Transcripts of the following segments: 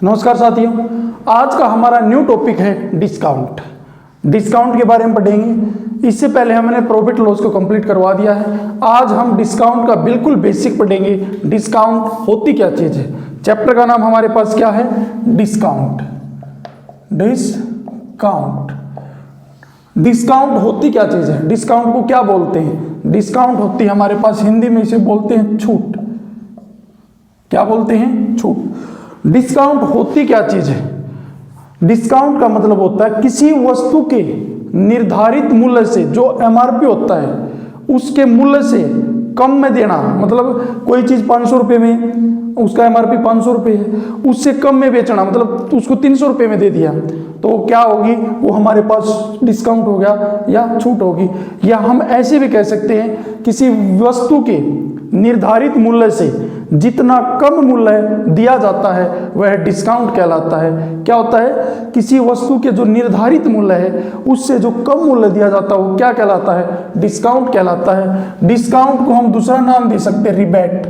नमस्कार साथियों, आज का हमारा न्यू टॉपिक है डिस्काउंट। डिस्काउंट के बारे में पढ़ेंगे। इससे पहले हमने प्रॉफिट लॉस को कंप्लीट करवा दिया है। आज हम डिस्काउंट का बिल्कुल बेसिक पढ़ेंगे। डिस्काउंट होती क्या चीज़ है। चैप्टर का नाम हमारे पास क्या है? डिस्काउंट। डिस्काउंट डिस्काउंट होती क्या चीज़ है? डिस्काउंट को क्या बोलते हैं? डिस्काउंट होती है हमारे पास हिंदी में इसे बोलते हैं छूट। क्या बोलते हैं? छूट। डिस्काउंट होती क्या चीज है? डिस्काउंट का मतलब होता है किसी वस्तु के निर्धारित मूल्य से, जो एमआरपी होता है उसके मूल्य से कम में देना। मतलब कोई चीज 500 रुपये में, उसका एमआरपी 500 रुपये है, उससे कम में बेचना, मतलब उसको 300 रुपये में दे दिया तो क्या होगी? वो हमारे पास डिस्काउंट हो गया या छूट होगी। या हम ऐसे भी कह सकते हैं किसी वस्तु के निर्धारित मूल्य से जितना कम मूल्य दिया जाता है वह डिस्काउंट कहलाता है। क्या होता है? किसी वस्तु के जो निर्धारित मूल्य है उससे जो कम मूल्य दिया जाता है वो क्या कहलाता है? डिस्काउंट कहलाता है। डिस्काउंट को हम दूसरा नाम दे सकते हैं रिबेट।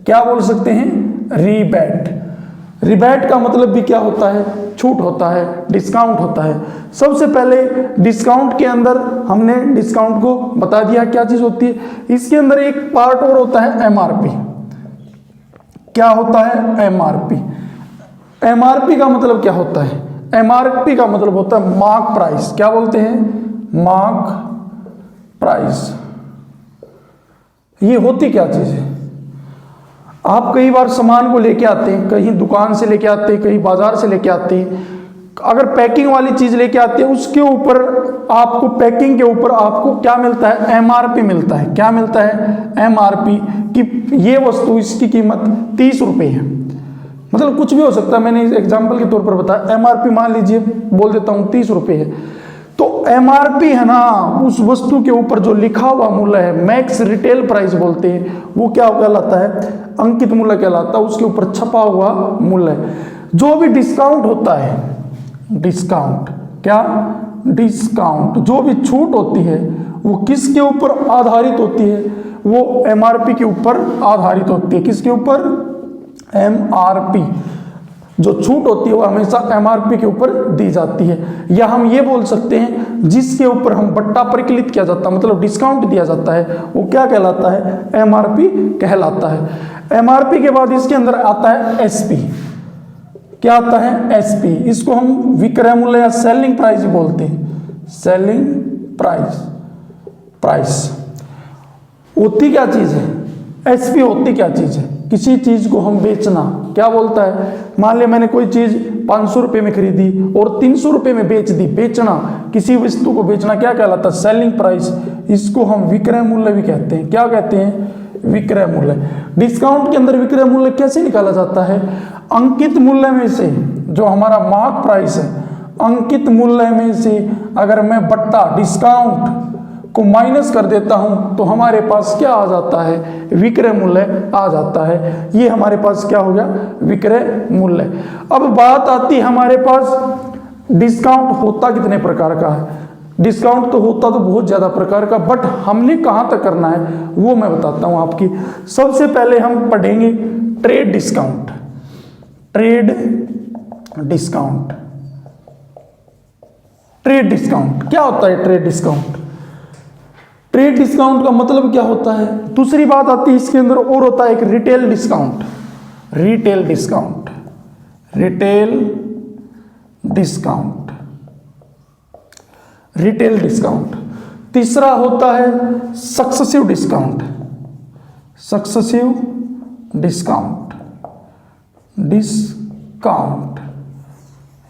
क्या बोल सकते हैं? रिबेट। रिबेट का मतलब भी क्या होता है? छूट होता है, डिस्काउंट होता है। सबसे पहले डिस्काउंट के अंदर हमने डिस्काउंट को बता दिया क्या चीज होती है। इसके अंदर एक पार्ट और होता है एमआरपी। क्या होता है? एमआरपी। एमआरपी का मतलब क्या होता है? एमआरपी का मतलब होता है मार्क प्राइस। क्या बोलते हैं? Mark price. ये होती क्या चीज है? आप कई बार सामान को लेके आते हैं, कहीं दुकान से लेके आते हैं, कहीं बाजार से लेके आते हैं। अगर पैकिंग वाली चीज लेके आते हैं उसके ऊपर आपको, पैकिंग के ऊपर आपको क्या मिलता है? एमआरपी मिलता है। क्या मिलता है? एमआरपी। कि ये वस्तु, इसकी कीमत 30 रुपये है। मतलब कुछ भी हो सकता है, मैंने एग्जाम्पल के तौर पर बताया। एमआरपी मान लीजिए, बोल देता हूँ 30 रुपये है, तो एमआरपी है ना, उस वस्तु के ऊपर जो लिखा हुआ मूल्य है, मैक्स रिटेल प्राइस बोलते हैं, वो क्या कहलाता है? अंकित मूल्य कहलाता है। उसके ऊपर छपा हुआ मूल्य। जो भी डिस्काउंट होता है, डिस्काउंट क्या? डिस्काउंट। जो भी छूट होती है वो किसके ऊपर आधारित होती है? वो एमआरपी के ऊपर आधारित होती है। किसके ऊपर? एमआरपी। जो छूट होती है वो हमेशा एमआरपी के ऊपर दी जाती है। या हम ये बोल सकते हैं जिसके ऊपर हम बट्टा परिकलित किया जाता है, मतलब डिस्काउंट दिया जाता है, वो क्या कहलाता है? एमआरपी कहलाता है। एमआरपी के बाद इसके अंदर आता है एसपी। क्या आता है? एसपी। इसको हम विक्रय मूल्य या सेलिंग प्राइस बोलते हैं। Selling price. प्राइस होती क्या चीज है? एसपी होती क्या चीज है? किसी चीज को हम बेचना। क्या बोलता है? मान लिया मैंने कोई चीज 500 रुपये में खरीदी और 300 रुपये में बेच दी। बेचना, किसी वस्तु को बेचना क्या कहलाता है? Selling price. इसको हम विक्रय मूल्य भी कहते हैं। क्या कहते हैं? विक्रय मूल्य। डिस्काउंट के अंदर विक्रय मूल्य कैसे निकाला जाता है? अंकित मूल्य में से, जो हमारा मार्क प्राइस है, अंकित मूल्य में से अगर मैं बट्टा डिस्काउंट को माइनस कर देता हूं तो हमारे पास क्या आ जाता है? विक्रय मूल्य आ जाता है। ये हमारे पास क्या हो गया? विक्रय मूल्य। अब बात आती है हमारे पास डिस्काउंट होता कितने प्रकार का है। डिस्काउंट तो होता तो बहुत ज्यादा प्रकार का, बट हमने कहां तक करना है वो मैं बताता हूं आपकी। सबसे पहले हम पढ़ेंगे trade discount. Trade discount. Trade discount क्या होता है? Trade discount. ट्रेड डिस्काउंट का मतलब क्या होता है? दूसरी बात आती है इसके अंदर और होता है एक retail discount. Retail discount. Retail discount. Retail discount. तीसरा होता है successive discount. Successive discount. Discount.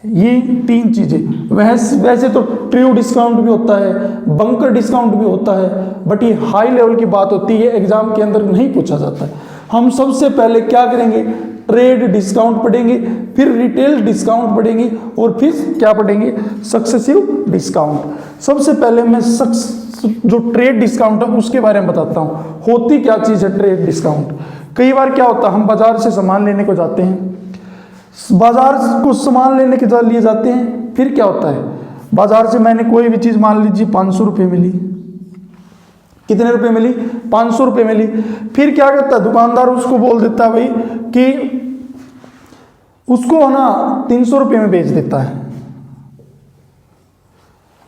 ये तीन चीजें। वैसे तो ट्रू डिस्काउंट भी होता है, बंकर डिस्काउंट भी होता है, बट ये हाई लेवल की बात होती है, एग्जाम के अंदर नहीं पूछा जाता है। हम सबसे पहले क्या करेंगे? ट्रेड डिस्काउंट पढ़ेंगे, फिर रिटेल डिस्काउंट पढ़ेंगे और फिर क्या पढ़ेंगे? Successive discount. सबसे पहले मैं जो ट्रेड डिस्काउंट है उसके बारे में बताता हूँ। होती क्या चीज़ है ट्रेड डिस्काउंट? कई बार क्या होता है, हम बाजार से सामान लेने को जाते हैं, बाजार को सामान लेने के लिए जाते हैं, फिर क्या होता है? बाजार से मैंने कोई भी चीज़ मान लीजिए 500 रुपये मिली। कितने रुपए मिली? 500 रुपये मिली। फिर क्या करता है दुकानदार? उसको बोल देता है भाई कि उसको है ना 300 रुपये में बेच देता है,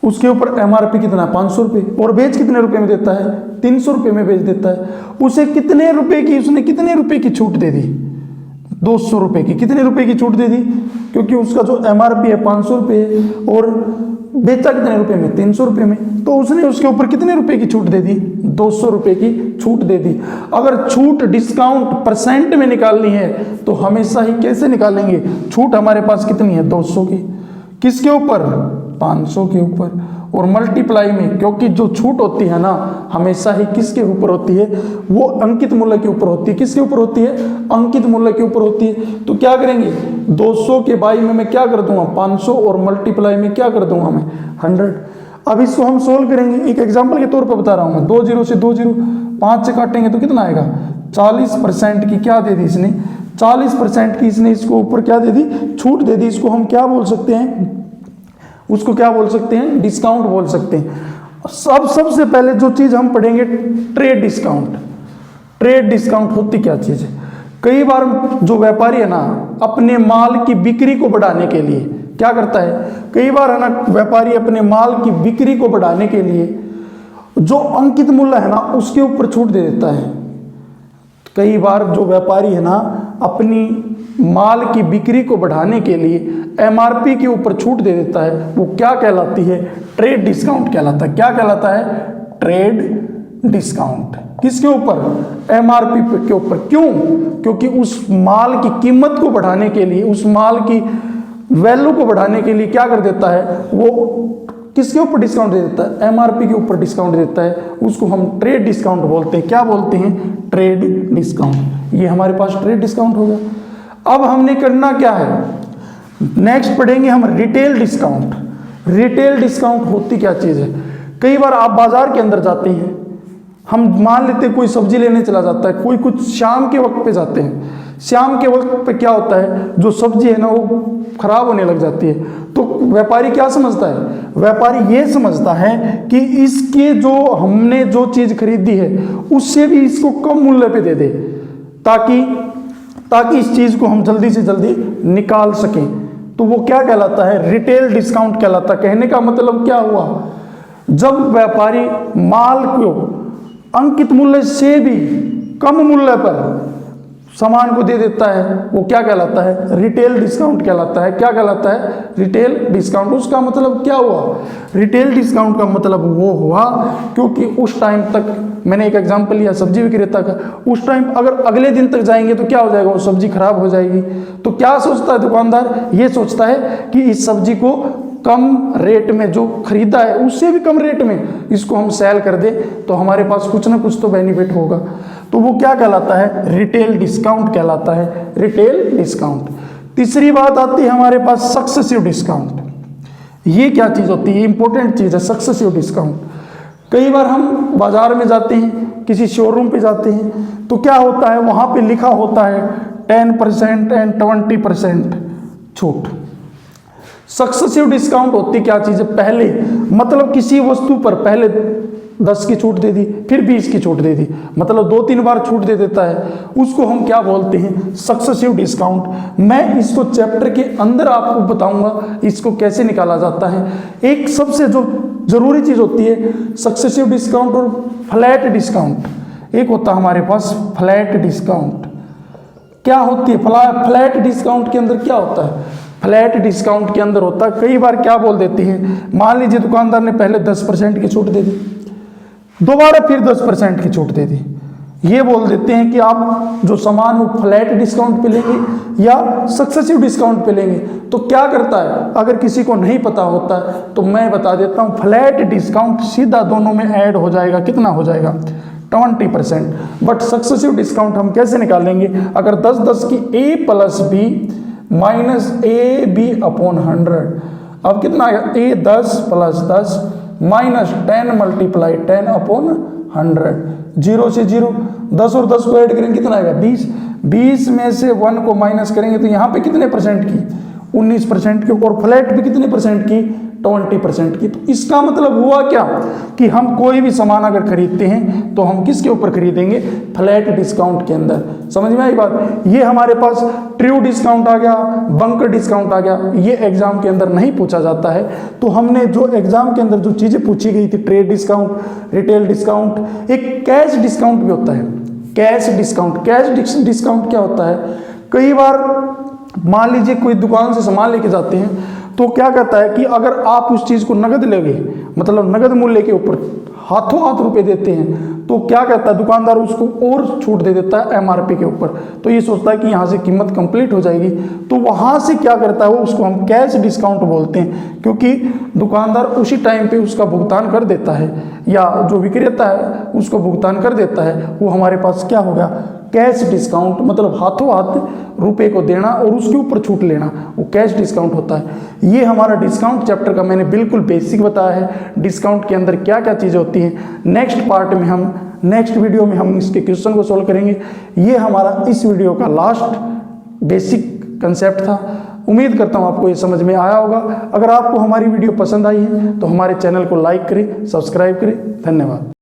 उसके ऊपर एमआरपी कितना है 500 रुपये, और बेच कितने रुपए में देता है 300 रुपये में बेच देता है। उसे कितने रुपए की, उसने कितने रुपए की छूट दे दी 200 रुपये की। कितने रुपए की छूट दे दी, क्योंकि उसका जो एमआरपी है 500 रुपये है और बेचा कितने रुपए में 300 रुपये में, तो उसने उसके ऊपर कितने रुपए की छूट दे दी 200 रुपये की छूट दे दी। अगर छूट डिस्काउंट परसेंट में निकालनी है तो हमेशा ही कैसे निकालेंगे, छूट हमारे पास कितनी है 200 की, किसके ऊपर 500 के ऊपर, और मल्टीप्लाई में, क्योंकि जो छूट होती है ना हमेशा ही किसके ऊपर होती है, वो अंकित मूल्य के ऊपर होती है। किसके ऊपर होती है, अंकित मूल्य के ऊपर होती है। तो क्या करेंगे 200 के बाई में मैं क्या कर दूंगा 500, और मल्टीप्लाई में क्या कर दूंगा मैं 100। अब इसको हम सोल्व करेंगे, एक एग्जाम्पल के तौर पर बता रहा हूँ मैं। 2 0 से 2 0, 5 से काटेंगे तो कितना आएगा 40% की क्या दे दी इसने, 40% की इसने इसको ऊपर क्या दे दी, छूट दे दी। इसको हम क्या बोल सकते हैं, उसको क्या बोल सकते हैं, डिस्काउंट बोल सकते हैं। सबसे पहले जो चीज हम पढ़ेंगे ट्रेड डिस्काउंट। ट्रेड डिस्काउंट होती क्या चीज है, कई बार जो व्यापारी है ना अपने माल की बिक्री को बढ़ाने के लिए क्या करता है, कई बार है ना व्यापारी अपने माल की बिक्री को बढ़ाने के लिए जो अंकित मूल्य है ना उसके ऊपर छूट दे देता है। कई बार जो व्यापारी है ना अपनी माल की बिक्री को बढ़ाने के लिए एमआरपी के ऊपर छूट दे देता है, वो क्या कहलाती है, ट्रेड डिस्काउंट कहलाता है। क्या कहलाता है, ट्रेड डिस्काउंट। किसके ऊपर, एमआरपी के ऊपर। क्यों, क्योंकि उस माल की कीमत को बढ़ाने के लिए, उस माल की वैल्यू को बढ़ाने के लिए क्या कर देता है, वो किसके ऊपर डिस्काउंट दे देता है, एमआरपी के ऊपर डिस्काउंट देता है। उसको हम ट्रेड डिस्काउंट बोलते हैं। क्या बोलते हैं, ट्रेड डिस्काउंट। ये हमारे पास ट्रेड डिस्काउंट होगा। अब हमने करना क्या है, नेक्स्ट पढ़ेंगे हम रिटेल डिस्काउंट। रिटेल डिस्काउंट होती क्या चीज़ है, कई बार आप बाजार के अंदर जाते हैं, हम मान लेते हैं कोई सब्जी लेने चला जाता है, कोई कुछ शाम के वक्त पे जाते हैं। शाम के वक्त पे क्या होता है, जो सब्जी है ना वो खराब होने लग जाती है। तो व्यापारी क्या समझता है, व्यापारी ये समझता है कि इसके जो हमने जो चीज़ खरीदी है उससे भी इसको कम मूल्य पे दे दे, ताकि इस चीज़ को हम जल्दी से जल्दी निकाल सकें। तो वो क्या कहलाता है, रिटेल डिस्काउंट कहलाता है। कहने का मतलब क्या हुआ, जब व्यापारी माल को अंकित मूल्य से भी कम मूल्य पर सामान को दे देता है, वो क्या कहलाता है, रिटेल डिस्काउंट कहलाता है। क्या कहलाता है, रिटेल डिस्काउंट। उसका मतलब क्या हुआ, रिटेल डिस्काउंट का मतलब वो हुआ क्योंकि उस टाइम तक, मैंने एक एग्जांपल लिया सब्जी विक्रेता का, उस टाइम अगर अगले दिन तक जाएंगे तो क्या हो जाएगा, वो सब्जी खराब हो जाएगी। तो क्या सोचता है दुकानदार, ये सोचता है कि इस सब्जी को कम रेट में जो खरीदा है उससे भी कम रेट में इसको हम सेल कर दे तो हमारे पास कुछ ना कुछ तो बेनिफिट होगा। तो वो क्या कहलाता है, रिटेल डिस्काउंट कहलाता है, रिटेल डिस्काउंट। तीसरी बात आती है हमारे पास सक्सेसिव डिस्काउंट। ये क्या चीज़ होती है, इंपॉर्टेंट चीज़ है सक्सेसिव डिस्काउंट। कई बार हम बाजार में जाते हैं, किसी शोरूम पे जाते हैं, तो क्या होता है, वहाँ पे लिखा होता है 10% एंड 20% छूट। सक्सेसिव डिस्काउंट होती क्या चीज़ है, पहले मतलब किसी वस्तु पर पहले 10 की छूट दे दी, फिर 20 की छूट दे दी, मतलब 2-3 बार छूट दे देता है, उसको हम क्या बोलते हैं, सक्सेसिव डिस्काउंट। मैं इसको चैप्टर के अंदर आपको बताऊंगा इसको कैसे निकाला जाता है। एक सबसे जो जरूरी चीज़ होती है सक्सेसिव डिस्काउंट और फ्लैट डिस्काउंट। एक होता है हमारे पास फ्लैट डिस्काउंट। क्या होती है फ्लैट डिस्काउंट के अंदर क्या होता है, फ्लैट डिस्काउंट के अंदर होता है, कई बार क्या बोल देती है, मान लीजिए दुकानदार ने पहले 10% की छूट दे दी, दोबारा फिर 10% की छूट दे दी। ये बोल देते हैं कि आप जो सामान वो फ्लैट डिस्काउंट पे लेंगे या सक्सेसिव डिस्काउंट पे लेंगे। तो क्या करता है, अगर किसी को नहीं पता होता है तो मैं बता देता हूँ, फ्लैट डिस्काउंट सीधा दोनों में ऐड हो जाएगा, कितना हो जाएगा 20%। बट सक्सेसिव डिस्काउंट हम कैसे निकालेंगे, अगर 10 की A + B - AB/100, अब कितना आएगा, A 10 + 10 -10 × 10/100, 0 से 0, 10 और 10 को ऐड करेंगे कितना आएगा 20, 20 में से 1 को माइनस करेंगे तो यहाँ पे कितने परसेंट की, 19% की, और फ्लैट पे कितने परसेंट की, 20% की। तो इसका मतलब हुआ क्या कि हम कोई भी सामान अगर खरीदते हैं तो हम किसके ऊपर खरीदेंगे, फ्लैट डिस्काउंट के अंदर। समझ में आई बात। ये हमारे पास ट्रू डिस्काउंट आ गया, बंकर डिस्काउंट आ गया, ये एग्जाम के अंदर नहीं पूछा जाता है। तो हमने जो एग्जाम के अंदर जो चीजें पूछी गई थी, ट्रेड डिस्काउंट, रिटेल डिस्काउंट, एक कैश डिस्काउंट भी होता है, कैश डिस्काउंट। कैश डिस्काउंट क्या होता है, कई बार मान लीजिए कोई दुकान से सामान लेके जाते हैं तो क्या कहता है कि अगर आप उस चीज को नगद लेंगे, मतलब नगद मूल्य के ऊपर हाथों हाथ रुपए देते हैं, तो क्या कहता है दुकानदार उसको और छूट दे देता है एमआरपी के ऊपर। तो ये सोचता है कि यहाँ से कीमत कंप्लीट हो जाएगी, तो वहां से क्या करता है वो, उसको हम कैश डिस्काउंट बोलते हैं, क्योंकि दुकानदार उसी टाइम पे उसका भुगतान कर देता है, या जो विक्रेता है उसको भुगतान कर देता है। वो हमारे पास क्या होगा, कैश डिस्काउंट, मतलब हाथों हाथ रुपए को देना और उसके ऊपर छूट लेना, वो कैश डिस्काउंट होता है। ये हमारा डिस्काउंट चैप्टर का मैंने बिल्कुल बेसिक बताया है, डिस्काउंट के अंदर क्या क्या चीज़ें होती हैं। नेक्स्ट पार्ट में हम, नेक्स्ट वीडियो में हम इसके क्वेश्चन को सॉल्व करेंगे। ये हमारा इस वीडियो का लास्ट बेसिक कंसेप्ट था। उम्मीद करता हूँ आपको ये समझ में आया होगा। अगर आपको हमारी वीडियो पसंद आई है तो हमारे चैनल को लाइक करें, सब्सक्राइब करें। धन्यवाद।